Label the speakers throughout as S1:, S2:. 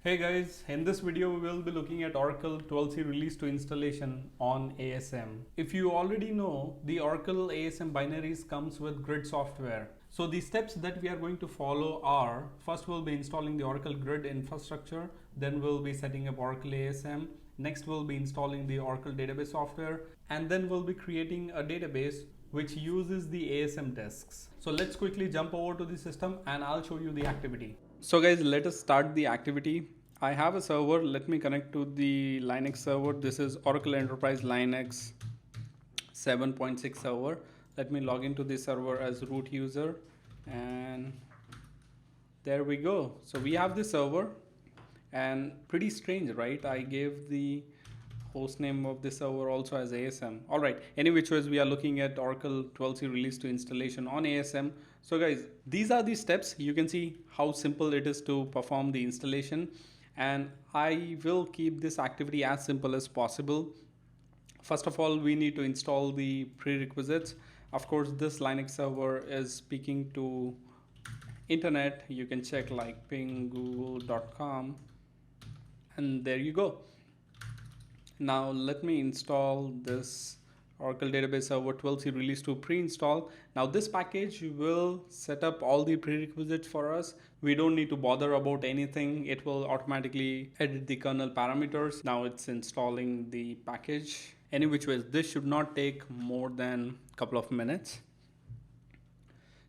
S1: Hey guys, in this video we will be looking at Oracle 12c release to installation on ASM. If you already know, the Oracle ASM binaries comes with grid software. So the steps that we are going to follow are, first we'll be installing the Oracle grid infrastructure, then we'll be setting up Oracle ASM, next we'll be installing the Oracle database software, and then we'll be creating a database which uses the ASM disks. So let's quickly jump over to the system and I'll show you the activity. So guys, let us start the activity. I have a server. Let me connect to the Linux server. This is Oracle Enterprise Linux 7.6 server. Let me log into this server as root user, and there we go. So we have this server, and pretty strange, right? I gave the host name of the server also as ASM. All right, any which ways, we are looking at Oracle 12c release to installation on ASM. So guys, these are the steps. You can see how simple it is to perform the installation, and I will keep this activity as simple as possible. First of all, we need to install the prerequisites. Of course, this Linux server is speaking to internet. You can check like ping google.com, and there you go. Now let me install this Oracle Database Server 12c release to pre-install. Now this package will set up all the prerequisites for us. We don't need to bother about anything. It will automatically edit the kernel parameters. Now it's installing the package. Any which ways, this should not take more than a couple of minutes.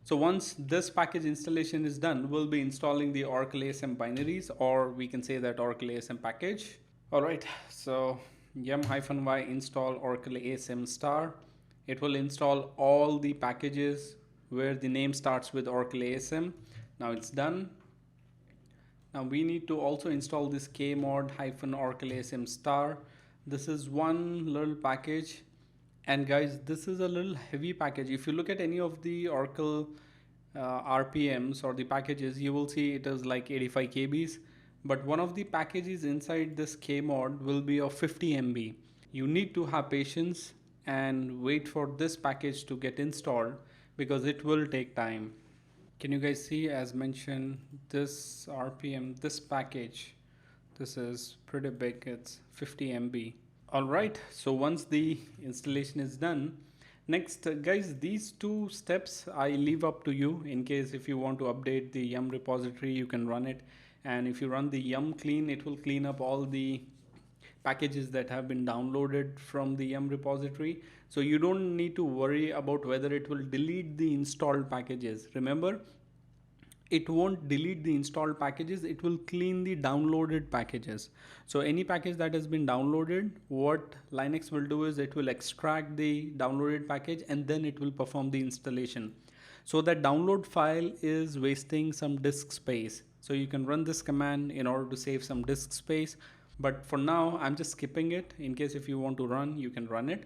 S1: So once this package installation is done, we'll be installing the Oracle ASM binaries, or we can say that Oracle ASM package. All right, so yum-y install Oracle ASM star. It will install all the packages where the name starts with Oracle ASM. Now it's done. Now we need to also install this kmod-Oracle ASM star. This is one little package, and guys, this is a little heavy package. If you look at any of the Oracle RPMs or the packages, you will see it is like 85 kbs. But one of the packages inside this kmod will be of 50 MB. You need to have patience and wait for this package to get installed because it will take time. Can you guys see, as mentioned, this RPM, this package, this is pretty big. It's 50 MB. All right, so once the installation is done, next guys, these two steps I leave up to you. In case if you want to update the yum repository, you can run it. And if you run the yum clean, it will clean up all the packages that have been downloaded from the yum repository. So you don't need to worry about whether it will delete the installed packages. Remember, it won't delete the installed packages, it will clean the downloaded packages. So any package that has been downloaded, what Linux will do is it will extract the downloaded package and then it will perform the installation. So that download file is wasting some disk space. So you can run this command in order to save some disk space. But for now, I'm just skipping it. In case if you want to run, you can run it.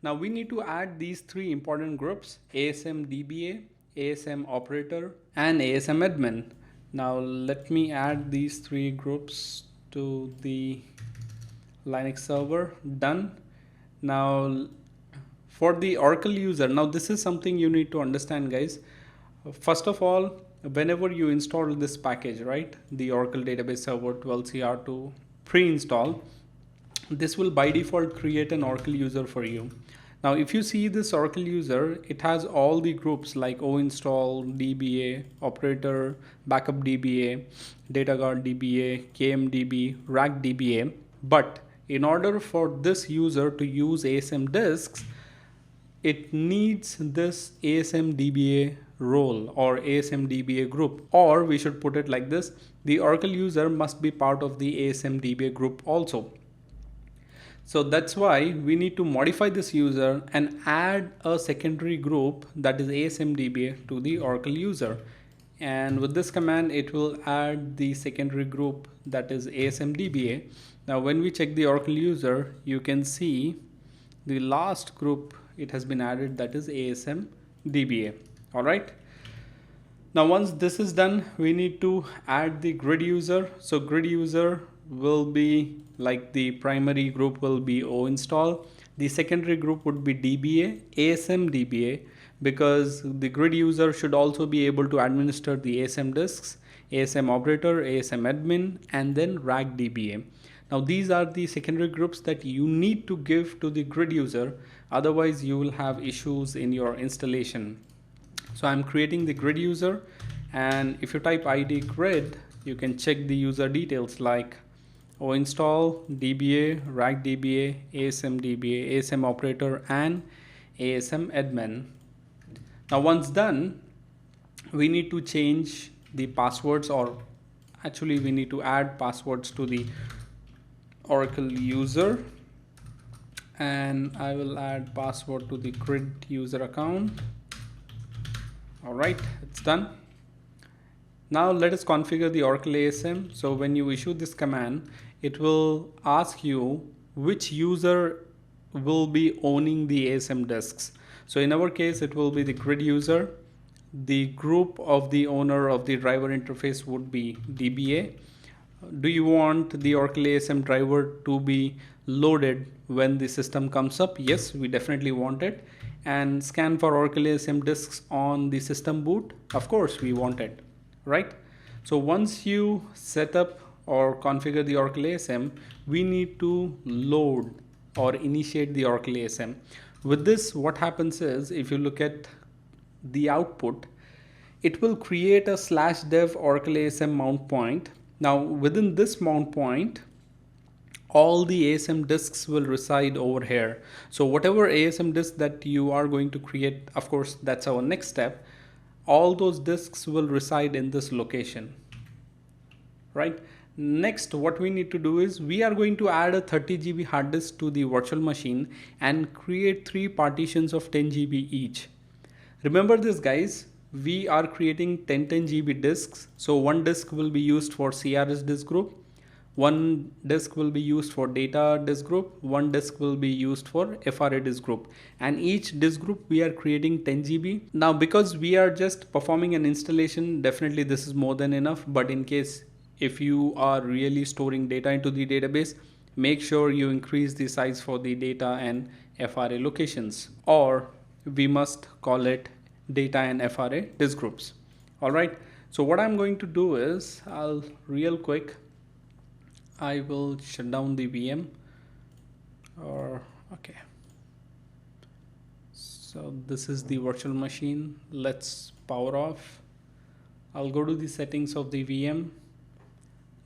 S1: Now we need to add these three important groups: ASM DBA, ASM operator, and ASM admin. Now let me add these three groups to the Linux server. Done. Now for the Oracle user, now this is something you need to understand, guys. First of all, whenever you install this package, right, the Oracle Database Server 12CR to pre-install, this will by default create an Oracle user for you. Now if you see this Oracle user, it has all the groups like oinstall, DBA, operator, backup DBA, dataguard DBA, KMDB, rack DBA. But in order for this user to use ASM disks, it needs this ASM DBA role or ASM DBA group, or we should put it like this: the Oracle user must be part of the ASM DBA group also. So that's why we need to modify this user and add a secondary group, that is ASM DBA, to the Oracle user. And with this command, it will add the secondary group, that is ASM DBA. Now when we check the Oracle user, you can see the last group it has been added, that is ASM DBA. All right. Now once this is done, we need to add the grid user. So grid user will be like the primary group will be oinstall. The secondary group would be DBA, ASM DBA, because the grid user should also be able to administer the ASM disks. ASM operator, ASM admin, and then rack dba. Now these are the secondary groups that you need to give to the grid user, otherwise you will have issues in your installation. So I'm creating the grid user, and if you type id grid, you can check the user details like install, dba, rack dba, ASM dba, ASM operator, and ASM admin. Now once done, we need to change the passwords, or actually we need to add passwords to the Oracle user, and I will add password to the grid user account. All right, it's done. Now let us configure the Oracle ASM. So when you issue this command, it will ask you which user will be owning the ASM disks. So in our case, it will be the grid user. The group of the owner of the driver interface would be dba. Do you want the Oracle ASM driver to be loaded when the system comes up? Yes, we definitely want it. And scan for Oracle ASM disks on the system boot? Of course, we want it, right? So once you set up or configure the Oracle ASM, we need to load or initiate the Oracle ASM. With this, what happens is, if you look at the output, it will create a /dev Oracle ASM mount point. Now within this mount point, all the ASM disks will reside over here. So whatever ASM disk that you are going to create, of course, that's our next step. All those disks will reside in this location, right? Next, what we need to do is we are going to add a 30 GB hard disk to the virtual machine and create 3 partitions of 10 GB each. Remember this, guys, we are creating 10 GB disks. So one disk will be used for CRS disk group, one disk will be used for data disk group, one disk will be used for FRA disk group, and each disk group we are creating 10 GB. Now because we are just performing an installation, definitely this is more than enough, but in case if you are really storing data into the database, make sure you increase the size for the data and FRA locations, or we must call it data and FRA disk groups. All right, so what I'm going to do is I will shut down the VM, okay. So this is the virtual machine. Let's power off. I'll go to the settings of the VM,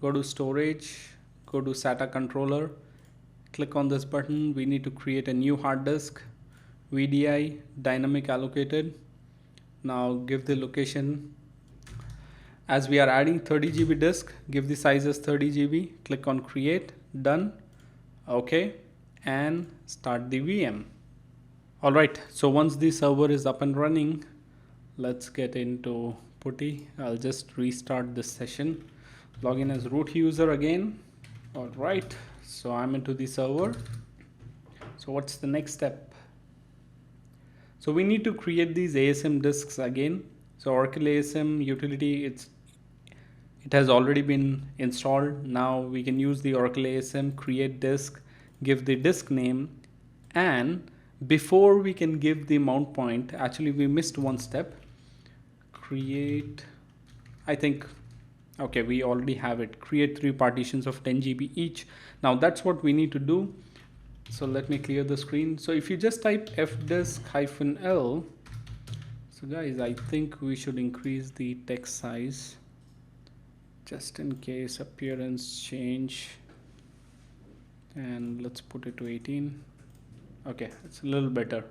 S1: go to storage, go to SATA controller, click on this button. We need to create a new hard disk, VDI dynamic allocated. Now give the location. As we are adding 30 GB disk, give the size as 30 GB, click on create, done, okay, and start the VM. All right, so once the server is up and running, let's get into PuTTY. I'll just restart this session, log in as root user again. All right, so I'm into the server. So what's the next step? So we need to create these ASM disks again. So Oracle ASM utility, it has already been installed. Now we can use the Oracle ASM create disk, give the disk name, and before we can give the mount point, actually we missed one step. Create, I think, okay, we already have it. Create 3 partitions of 10 GB each. Now that's what we need to do. So let me clear the screen. So if you just type fdisk-l, so guys, I think we should increase the text size just in case appearance change, and let's put it to 18. Okay, it's a little better.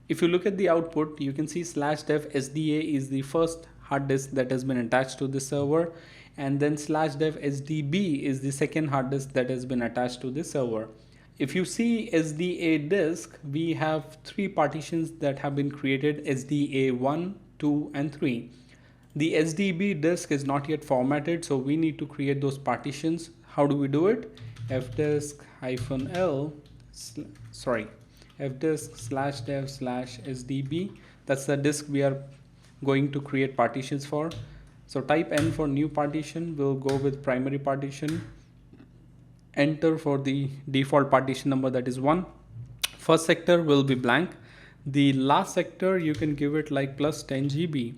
S1: If you look at the output, you can see /dev SDA is the first hard disk that has been attached to the server, and then /dev SDB is the second hard disk that has been attached to the server. If you see SDA disk, we have 3 partitions that have been created, SDA 1, 2, and 3. The SDB disk is not yet formatted, so we need to create those partitions. How do we do it? fdisk-l, fdisk/dev/sdb. That's the disk we are going to create partitions for. So type N for new partition. We'll go with primary partition. Enter for the default partition number, that is 1. First sector will be blank. The last sector, you can give it like plus 10 GB.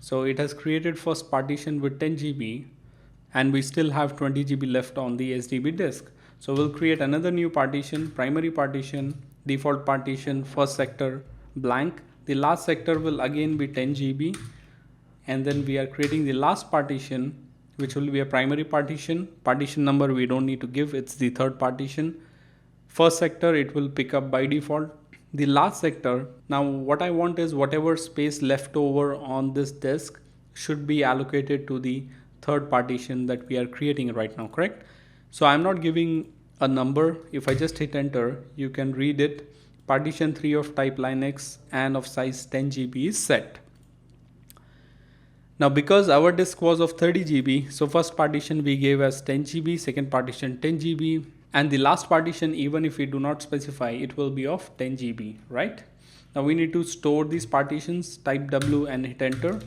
S1: So it has created first partition with 10 GB and we still have 20 GB left on the SDB disk. So we'll create another new partition, primary partition, default partition, first sector, blank. The last sector will again be 10 GB, and then we are creating the last partition, which will be a primary partition. Partition number we don't need to give, it's the third partition. First sector it will pick up by default. The last sector, now what I want is whatever space left over on this disk should be allocated to the third partition that we are creating right now, correct? So I'm not giving a number. If I just hit enter, you can read it. Partition 3 of type Linux and of size 10 GB is set. Now because our disk was of 30 GB, so first partition we gave as 10 GB, second partition 10 GB, and the last partition, even if we do not specify, it will be of 10 GB, right? Now we need to store these partitions, type W and hit enter.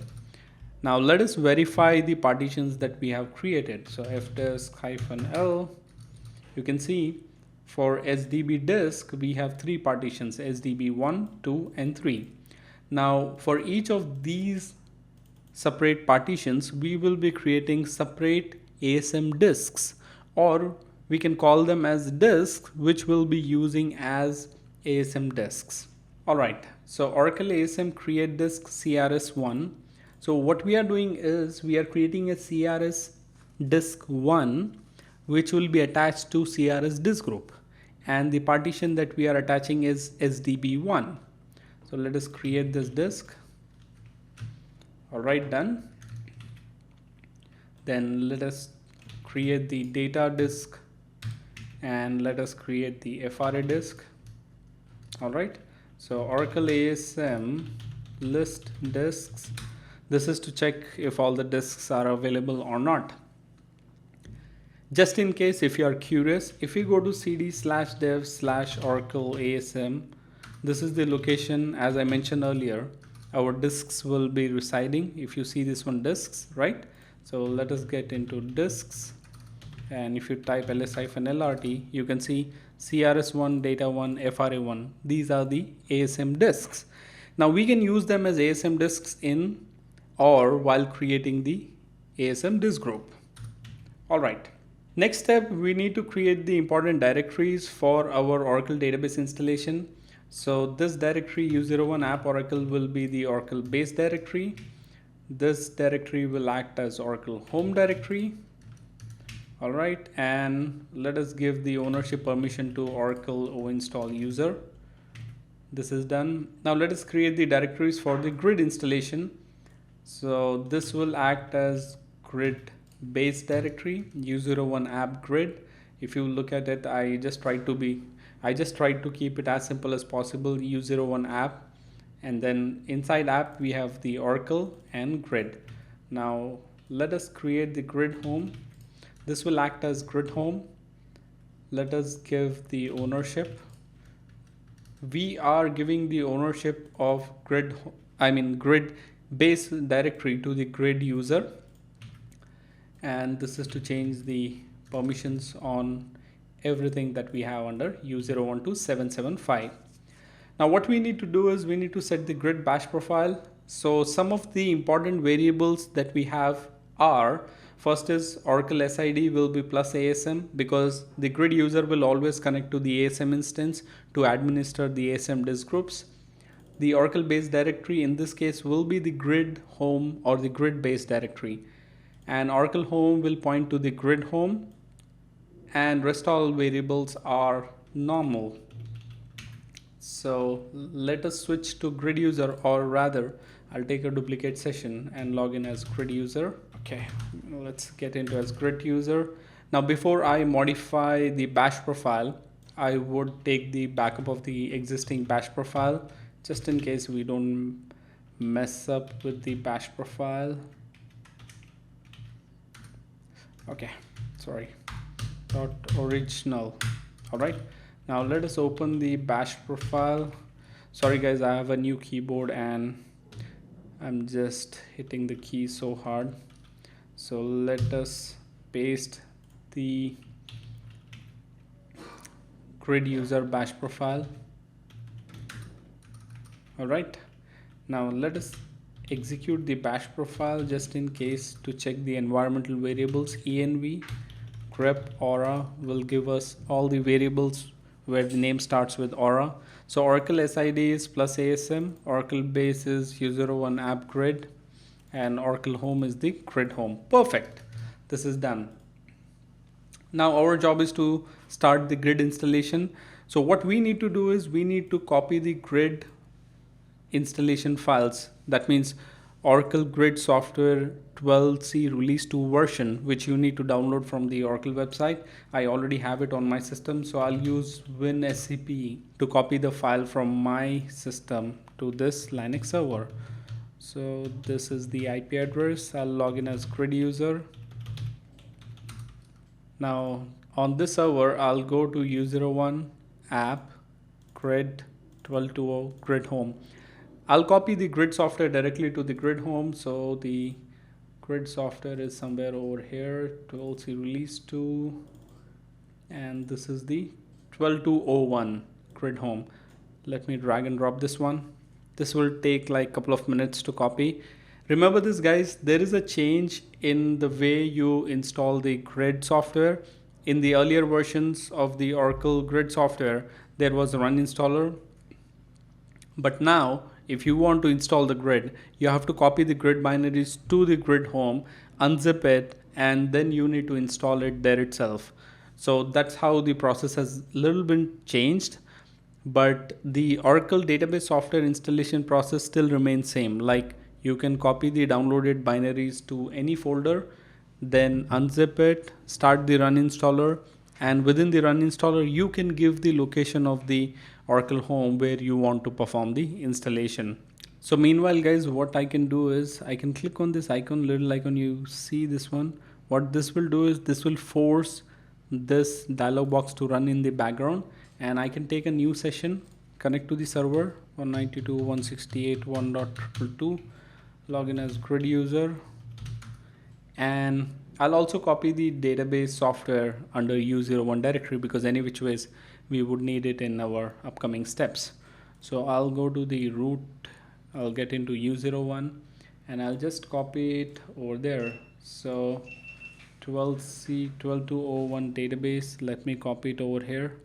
S1: Now let us verify the partitions that we have created. So fdisk-l, you can see for SDB disk, we have 3 partitions, SDB 1, 2 and 3. Now for each of these separate partitions, we will be creating separate ASM disks, or we can call them as disks which will be using as ASM disks. Alright, so Oracle ASM create disk CRS1. So what we are doing is we are creating a CRS disk 1 which will be attached to CRS disk group, and the partition that we are attaching is SDB1. So let us create this disk. Alright, done. Then let us create the data disk and let us create the FRA disk. Alright, so Oracle ASM list disks. This is to check if all the disks are available or not. Just in case if you are curious, if you go to cd/dev/Oracle ASM, this is the location. As I mentioned earlier, our disks will be residing. If you see this one, disks, right? So let us get into disks, and if you type ls-lrt, you can see CRS1, data1, FRA1. These are the ASM disks. Now we can use them as ASM disks in or while creating the ASM disk group. Alright, next step, we need to create the important directories for our Oracle database installation. So this directory U01 app Oracle will be the Oracle base directory. This directory will act as Oracle home directory. Alright, and let us give the ownership permission to Oracle oinstall user. This is done. Now let us create the directories for the grid installation. So this will act as grid base directory, U01 app grid. If you look at it, I just tried to keep it as simple as possible, U01 app, and then inside app we have the Oracle and grid. Now let us create the grid home. This will act as grid home. Let us give the ownership. We are giving the ownership of grid base directory to the grid user, and this is to change the permissions on everything that we have under U01 to 775. Now what we need to do is we need to set the grid bash profile. So some of the important variables that we have are, first is Oracle SID will be plus ASM, because the grid user will always connect to the ASM instance to administer the ASM disk groups. The Oracle base directory in this case will be the grid home or the grid base directory, and Oracle home will point to the grid home, and rest all variables are normal. So let us switch to grid user, or rather I'll take a duplicate session and log in as grid user. Okay, let's get into as grid user. Now before I modify the bash profile, I would take the backup of the existing bash profile just in case we don't mess up with the bash profile. Okay, sorry, .original. All right, now let us open the bash profile. Sorry guys, I have a new keyboard and I'm just hitting the key so hard. So let us paste the grid user bash profile. All right, now let us execute the bash profile just in case to check the environmental variables. env grep aura will give us all the variables where the name starts with aura. So Oracle SID is plus ASM, Oracle base is U01 app grid, and Oracle home is the grid home. Perfect. This is done. Now our job is to start the grid installation. So what we need to do is we need to copy the grid installation files. That means Oracle Grid Software 12c release 2 version, which you need to download from the Oracle website. I already have it on my system, so I'll use WinSCP to copy the file from my system to this Linux server. So this is the IP address. I'll log in as grid user. Now on this server, I'll go to U01 app grid 1220 grid home. I'll copy the grid software directly to the grid home. So the grid software is somewhere over here, 12c release 2, and this is the 12201 grid home. Let me drag and drop this one. This will take like a couple of minutes to copy. Remember this, guys, there is a change in the way you install the grid software. In the earlier versions of the Oracle grid software, there was a run installer, but now if you want to install the grid, you have to copy the grid binaries to the grid home, unzip it, and then you need to install it there itself. So that's how the process has a little bit changed, but the Oracle database software installation process still remains same. Like, you can copy the downloaded binaries to any folder, then unzip it, start the run installer, and within the run installer you can give the location of the Oracle home where you want to perform the installation. So meanwhile, guys, what I can do is I can click on this icon, little icon, you see this one. What this will do is this will force this dialog box to run in the background, and I can take a new session, connect to the server 192.168.1.2, log in as grid user, and I'll also copy the database software under U01 directory, because any which ways we would need it in our upcoming steps. So I'll go to the root, I'll get into U01, and I'll just copy it over there. So 12c 12201 database, let me copy it over here.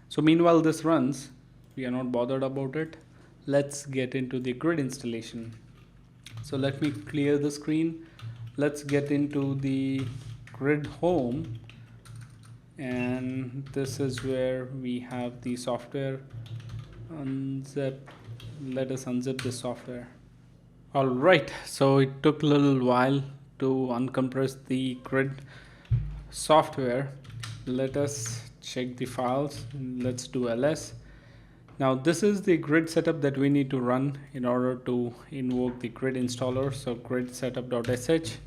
S1: So meanwhile this runs, we are not bothered about it. Let's get into the grid installation. So let me clear the screen. Let's get into the grid home, and this is where we have the software. Unzip, let us unzip the software. All right, so it took a little while to uncompress the grid software. Let us check the files. Let's do ls. Now this is the grid setup that we need to run in order to invoke the grid installer. So grid setup.sh.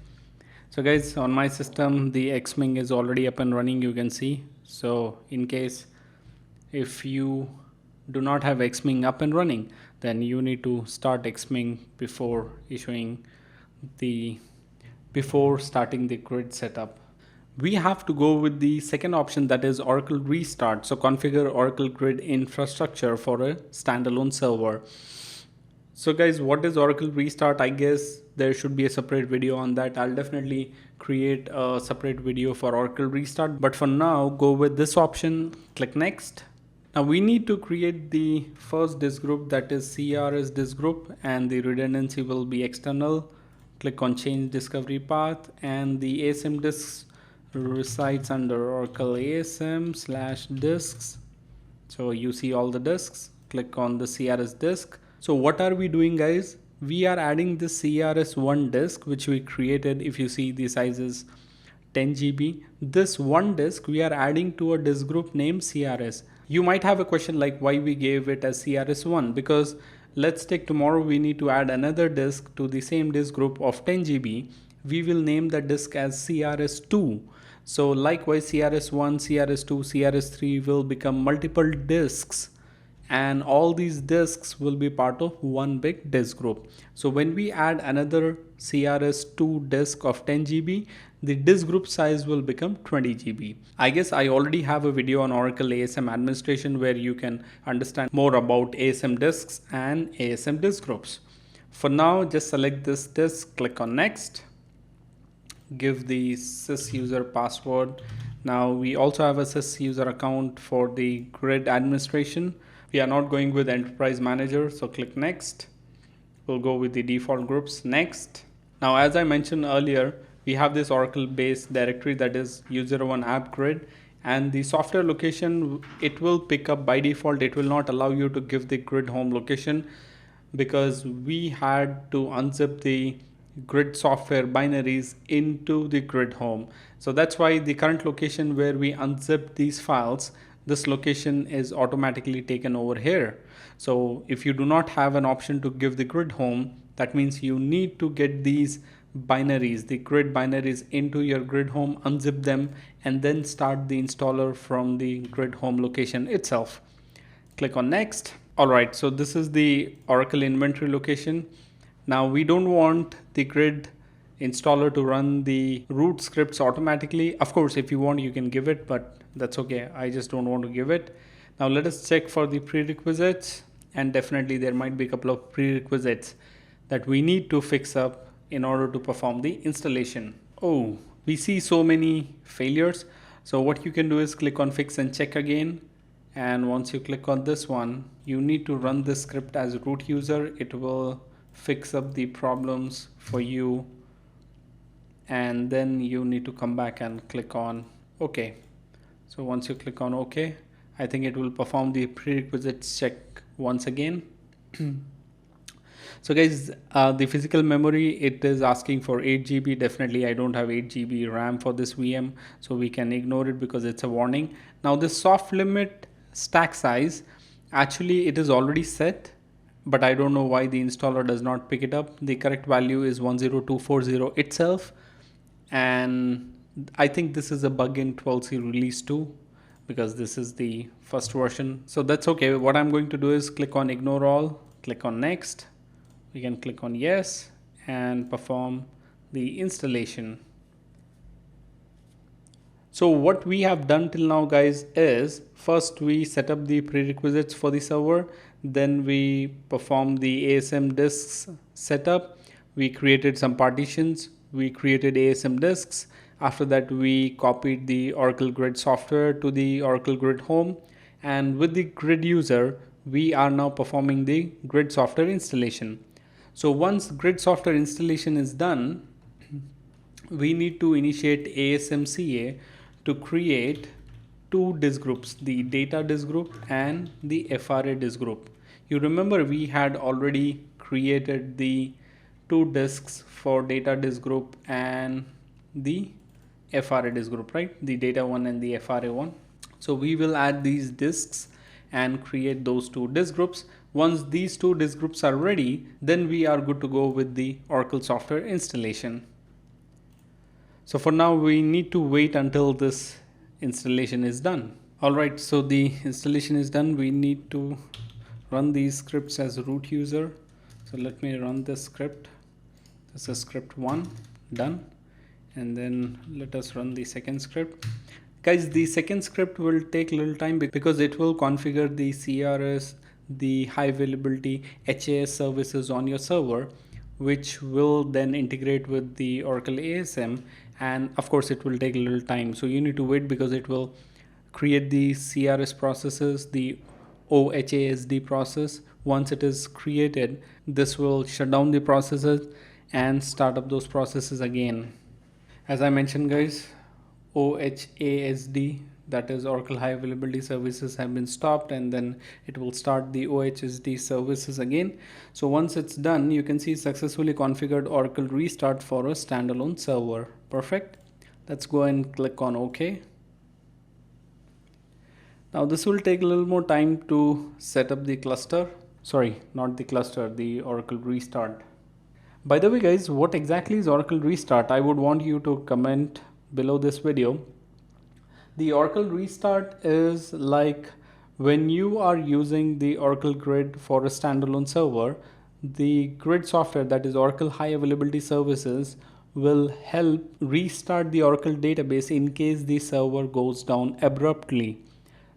S1: So guys, on my system the xming is already up and running, you can see. So in case if you do not have xming up and running, then you need to start xming before starting the grid setup. We have to go with the second option, that is Oracle Restart. So configure Oracle Grid infrastructure for a standalone server. So guys, what is Oracle Restart? I guess there should be a separate video on that. I'll definitely create a separate video for Oracle Restart, but for now go with this option, click next. Now we need to create the first disk group, that is CRS disk group, and the redundancy will be external. Click on change discovery path, and the ASM disks resides under Oracle ASM/disks. So you see all the disks. Click on the CRS disk. So what are we doing, guys? We are adding the CRS1 disk which we created. If you see, the size is 10 GB. This one disk we are adding to a disk group named CRS. You might have a question like why we gave it as CRS1, because let's take tomorrow we need to add another disk to the same disk group of 10 GB. We will name the disk as CRS2. So likewise CRS1, CRS2, CRS3 will become multiple disks, and all these disks will be part of one big disk group. So when we add another CRS2 disk of 10 GB, the disk group size will become 20 GB. I guess I already have a video on Oracle ASM administration where you can understand more about ASM disks and ASM disk groups. For now, just select this disk, click on next, give the sys user password. Now we also have a sys user account for the grid administration. We are not going with enterprise manager, so click next. We'll go with the default groups, next. Now, as I mentioned earlier, we have this Oracle based directory that is user1 app grid, and the software location, it will pick up by default. It will not allow you to give the grid home location because we had to unzip the grid software binaries into the grid home. So that's why the current location where we unzip these files, this location is automatically taken over here. So if you do not have an option to give the grid home, that means you need to get these binaries, the grid binaries, into your grid home, unzip them, and then start the installer from the grid home location itself. Click on next. Alright, so this is the Oracle inventory location. Now we don't want the grid installer to run the root scripts automatically. Of course, if you want, you can give it, but that's okay. I just don't want to give it. Now let us check for the prerequisites, and definitely there might be a couple of prerequisites that we need to fix up in order to perform the installation. Oh, we see so many failures. So what you can do is click on fix and check again. And once you click on this one, you need to run this script as root user. It will fix up the problems for you. And then you need to come back and click on OK. So once you click on OK, I think it will perform the prerequisites check once again. So guys, the physical memory, it is asking for 8 GB. Definitely I don't have 8 GB RAM for this VM, so we can ignore it because it's a warning. Now this soft limit stack size, actually it is already set, but I don't know why the installer does not pick it up. The correct value is 10240 itself, and I think this is a bug in 12c release 2 because this is the first version. So that's okay. What I'm going to do is click on ignore all, click on next. We can click on yes and perform the installation. So what we have done till now, guys, is first we set up the prerequisites for the server, then we perform the ASM disks setup, we created some partitions, we created ASM disks. After that, we copied the Oracle Grid software to the Oracle Grid home, and with the grid user, we are now performing the grid software installation. So once grid software installation is done, we need to initiate ASMCA to create two disk groups, the data disk group and the FRA disk group. You remember we had already created the two disks for data disk group and the FRA disk group, right? The data one and the FRA one. So we will add these disks and create those two disk groups. Once these two disk groups are ready, then we are good to go with the Oracle software installation. So for now, we need to wait until this installation is done. Alright, so the installation is done. We need to run these scripts as root user. So let me run this script. This is script 1, done. And then let us run the second script. Guys, the second script will take a little time because it will configure the CRS, the high availability HAS services on your server, which will then integrate with the Oracle ASM, and of course it will take a little time. So you need to wait because it will create the CRS processes, the OHASD process. Once it is created, this will shut down the processes and start up those processes again. As I mentioned, guys, OHASD, that is Oracle High Availability Services, have been stopped, and then it will start the OHSD services again. So once it's done, you can see successfully configured Oracle restart for a standalone server. Perfect. Let's go and click on OK. Now this will take a little more time to set up the cluster. Sorry, not the cluster, the Oracle restart. By the way, guys, what exactly is Oracle restart? I would want you to comment below this video. The Oracle restart is like when you are using the Oracle Grid for a standalone server, the grid software, that is Oracle High Availability Services, will help restart the Oracle database in case the server goes down abruptly.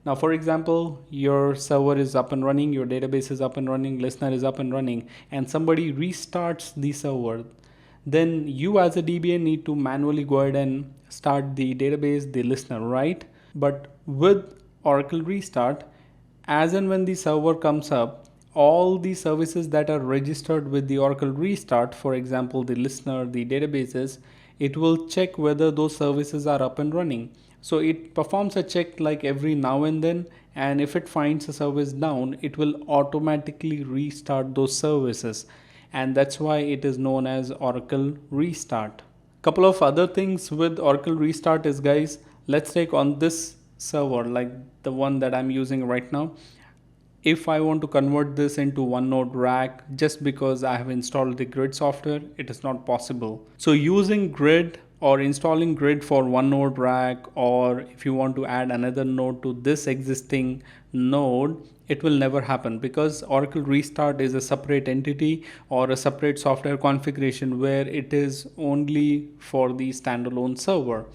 S1: Now, for example, your server is up and running, your database is up and running, listener is up and running, and somebody restarts the server. Then you as a DBA need to manually go ahead and start the database, the listener, right? But with Oracle Restart, as and when the server comes up, all the services that are registered with the Oracle Restart, for example, the listener, the databases, it will check whether those services are up and running. So it performs a check like every now and then, and if it finds a service down, it will automatically restart those services, and that's why it is known as Oracle Restart. Couple of other things with Oracle Restart is, guys, let's take on this server like the one that I'm using right now. If I want to convert this into one node rack, just because I have installed the grid software, it is not possible. So using grid or installing grid for one node rack, or if you want to add another node to this existing node, it will never happen, because Oracle Restart is a separate entity or a separate software configuration where it is only for the standalone server.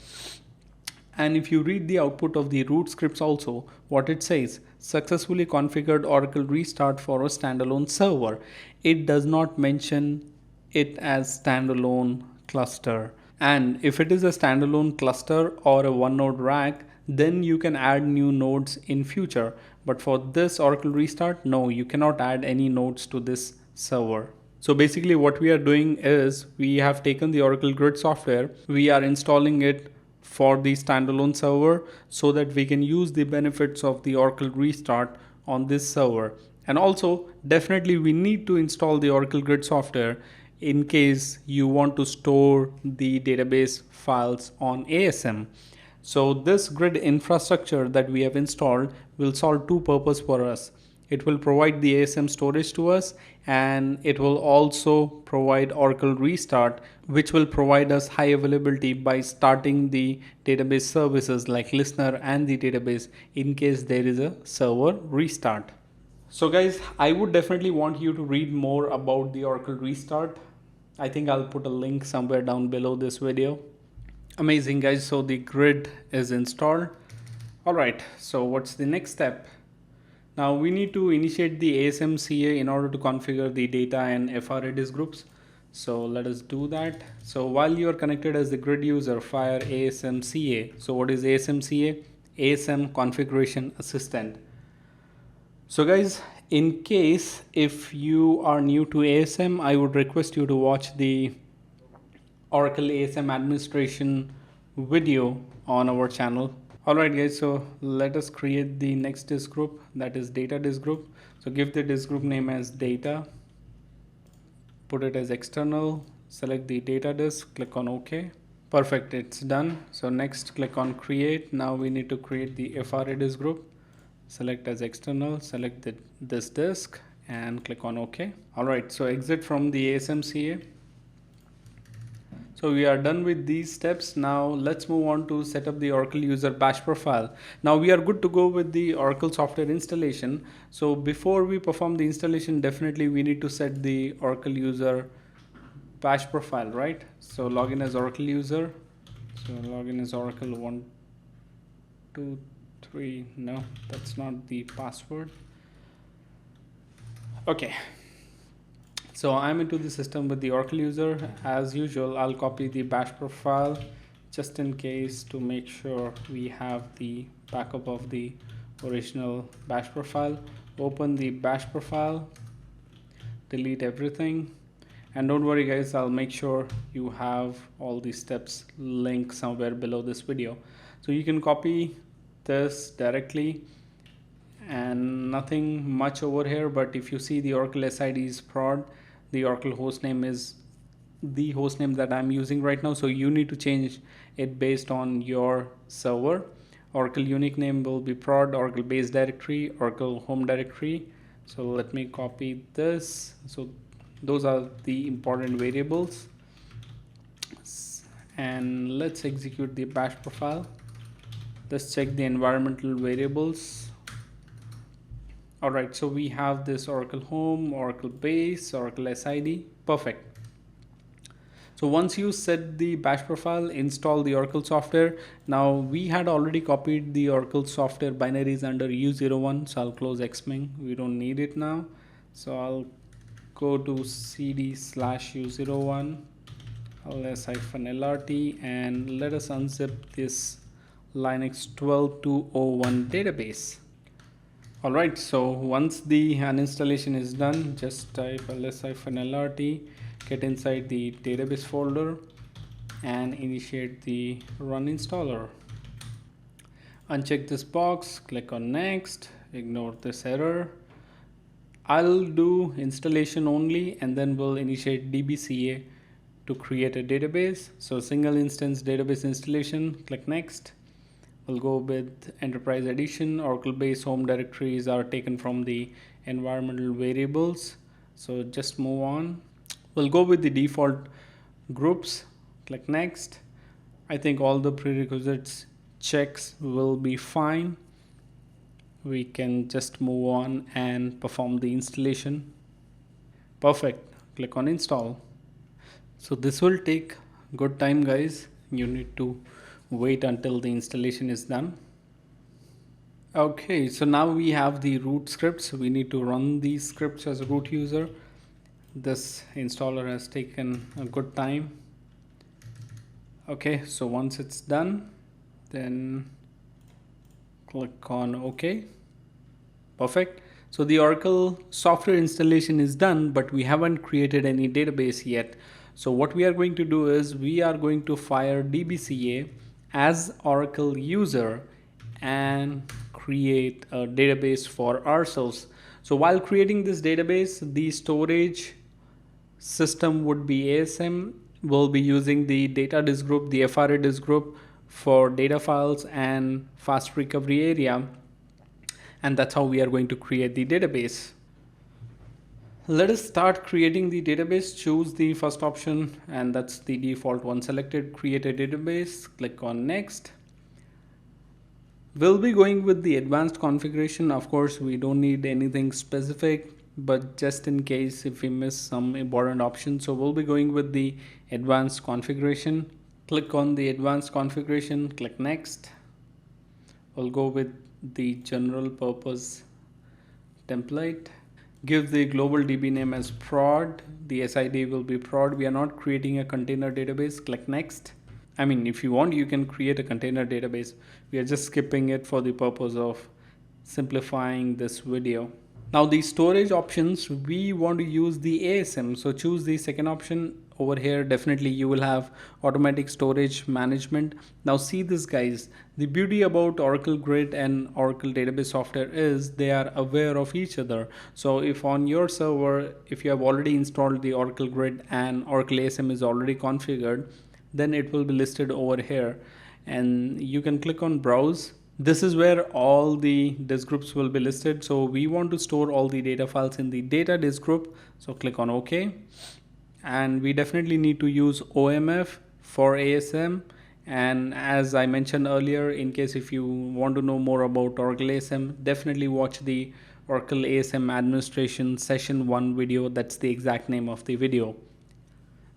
S1: And if you read the output of the root scripts also, what it says, successfully configured Oracle Restart for a standalone server. It does not mention it as standalone cluster. And if it is a standalone cluster or a one node rack, then you can add new nodes in future. But for this Oracle Restart, no, you cannot add any nodes to this server. So basically what we are doing is, we have taken the Oracle Grid software, we are installing it for the standalone server so that we can use the benefits of the Oracle Restart on this server. And also definitely we need to install the Oracle Grid software in case you want to store the database files on ASM. So this grid infrastructure that we have installed will solve two purposes for us. It will provide the ASM storage to us, and it will also provide Oracle Restart, which will provide us high availability by starting the database services like listener and the database in case there is a server restart. So guys, I would definitely want you to read more about the Oracle Restart. I think I'll put a link somewhere down below this video. Amazing, guys. So the grid is installed. All right, so what's the next step? Now we need to initiate the ASMCA in order to configure the data and FRADIS groups. So let us do that. So while you are connected as the grid user, fire ASMCA. So what is ASMCA? ASM Configuration Assistant. So guys, in case if you are new to ASM, I would request you to watch the Oracle ASM administration video on our channel. Alright guys, so let us create the next disk group, that is data disk group. So give the disk group name as data, put it as external, select the data disk, click on OK. Perfect, it's done. So next click on create. Now we need to create the FRADIS group, select as external, select this disk and click on OK. Alright, so exit from the ASMCA. So we are done with these steps. Now let's move on to set up the Oracle user bash profile. Now we are good to go with the Oracle software installation. So before we perform the installation, definitely we need to set the Oracle user bash profile, right? So login as Oracle user. So login as Oracle 1, 2, 3. No, that's not the password. Okay. So I'm into the system with the Oracle user. As usual, I'll copy the bash profile just in case, to make sure we have the backup of the original bash profile. Open the bash profile, delete everything, and don't worry guys, I'll make sure you have all these steps linked somewhere below this video. So you can copy this directly, and nothing much over here, but if you see the Oracle SID is prod, the Oracle hostname is the hostname that I'm using right now, so you need to change it based on your server. Oracle unique name will be prod, Oracle base directory, Oracle home directory. So let me copy this. So those are the important variables, and let's execute the bash profile. Let's check the environmental variables. Alright, so we have this Oracle home, Oracle base, Oracle SID. Perfect. So once you set the bash profile, install the Oracle software. Now we had already copied the Oracle software binaries under U01, so I'll close xming. We don't need it now. So I'll go to cd/u01 ls-lrt and let us unzip this Linux 12201 database. Alright, so once the uninstallation is done, just type ls-lrt, get inside the database folder and initiate the run installer. Uncheck this box, click on next, ignore this error. I'll do installation only and then we'll initiate dbca to create a database. So single instance database installation, click next. We'll go with Enterprise Edition. Oracle based home directories are taken from the environmental variables. So just move on. We'll go with the default groups. Click next. I think all the prerequisites checks will be fine. We can just move on and perform the installation. Perfect. Click on install. So this will take good time, guys. You need to wait until the installation is done. Okay, so now we have the root scripts. We need to run these scripts as a root user. This installer has taken a good time. Okay, so once it's done, then click on OK. Perfect. So the Oracle software installation is done, but we haven't created any database yet. So what we are going to do is we are going to fire dbca as Oracle user and create a database for ourselves. So while creating this database, the storage system would be ASM. We'll be using the data disk group, the FRA disk group for data files and fast recovery area. And that's how we are going to create the database. Let us start creating the database. Choose the first option and that's the default one selected, create a database, click on next. We'll be going with the advanced configuration. Of course, we don't need anything specific, but just in case if we miss some important options. So we'll be going with the advanced configuration. Click on the advanced configuration, click next. We'll go with the general purpose template. Give the global DB name as prod. The SID will be prod. We are not creating a container database. Click next. I mean, if you want, you can create a container database. We are just skipping it for the purpose of simplifying this video. Now the storage options, we want to use the ASM. So choose the second option over here. Definitely you will have automatic storage management. Now see this, guys, the beauty about Oracle Grid and Oracle database software is they are aware of each other. So if on your server, if you have already installed the Oracle Grid and Oracle ASM is already configured, then it will be listed over here and you can click on browse. This is where all the disk groups will be listed. So we want to store all the data files in the data disk group. So click on OK. And we definitely need to use OMF for ASM. And as I mentioned earlier, in case if you want to know more about Oracle ASM, definitely watch the Oracle ASM administration session 1 video. That's the exact name of the video.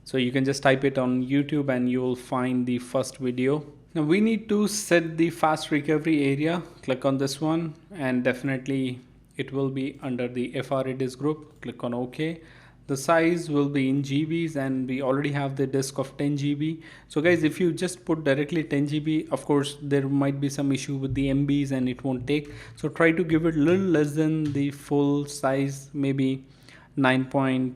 S1: So you can just type it on YouTube and you will find the first video. Now we need to set the fast recovery area. Click on this one and definitely it will be under the FRA disk group. Click on OK. The size will be in GBs and we already have the disk of 10 GB. So guys, if you just put directly 10 GB, of course there might be some issue with the MBs and it won't take. So try to give it a little less than the full size, maybe 9.7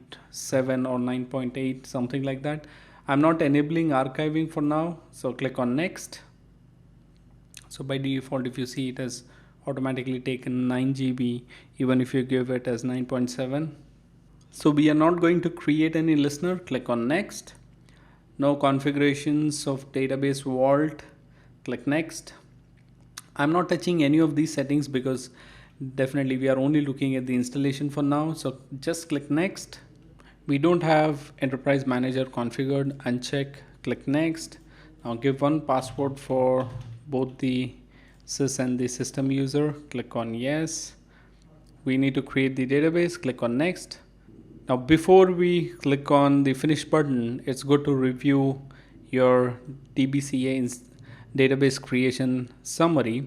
S1: or 9.8, something like that. I'm not enabling archiving for now, so click on next. So by default, if you see, it has automatically taken 9 GB even if you give it as 9.7. So we are not going to create any listener. Click on next. No configurations of database vault. Click next. I'm not touching any of these settings because definitely we are only looking at the installation for now. So just click next. We don't have Enterprise Manager configured. Uncheck, click next. Now give one password for both the sys and the system user. Click on yes. We need to create the database. Click on next. Now before we click on the finish button, it's good to review your dbca database creation summary.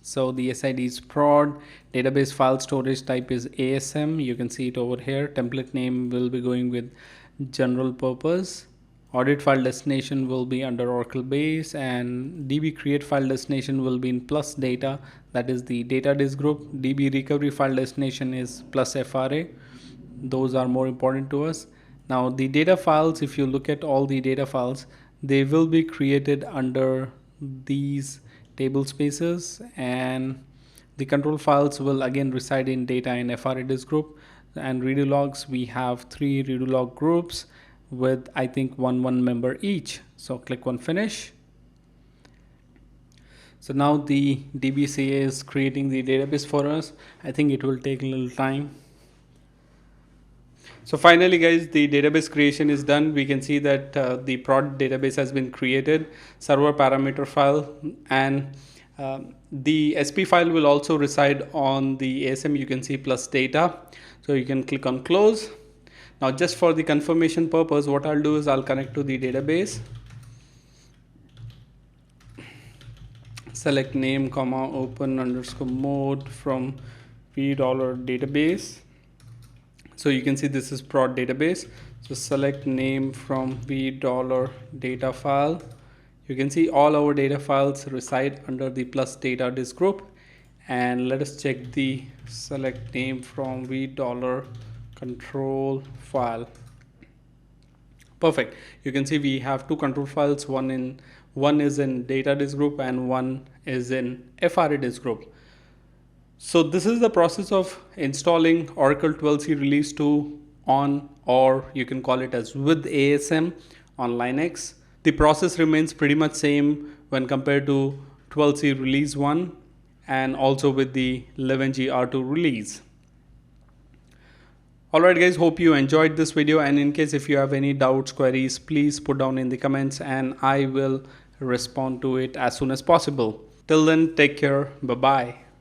S1: So the SID is prod, database file storage type is ASM, you can see it over here. Template name will be going with general purpose. Audit file destination will be under Oracle base, and db create file destination will be in plus data, that is the data disk group. db recovery file destination is plus FRA. Those are more important to us. Now the data files, if you look at all the data files, they will be created under these table spaces, and the control files will again reside in data and FRA disk group. And redo logs, we have 3 redo log groups with I think one member each. So click on finish. So now the dbca is creating the database for us. I think it will take a little time. So finally guys, the database creation is done. We can see that the prod database has been created, server parameter file, and the SP file will also reside on the ASM, you can see plus data. So you can click on close. Now just for the confirmation purpose, what I'll do is I'll connect to the database. Select name, comma, open underscore mode from $database. So you can see this is prod database. So select name from $data file. You can see all our data files reside under the plus data disk group. And let us check the select name from $control file. Perfect. You can see we have 2 control files. One is in data disk group and one is in FRA disk group. So this is the process of installing Oracle 12c Release 2 on, or you can call it as with ASM on Linux. The process remains pretty much same when compared to 12c Release 1 and also with the 11g R2 release. Alright guys, hope you enjoyed this video, and in case if you have any doubts, queries, please put down in the comments and I will respond to it as soon as possible. Till then, take care. Bye bye.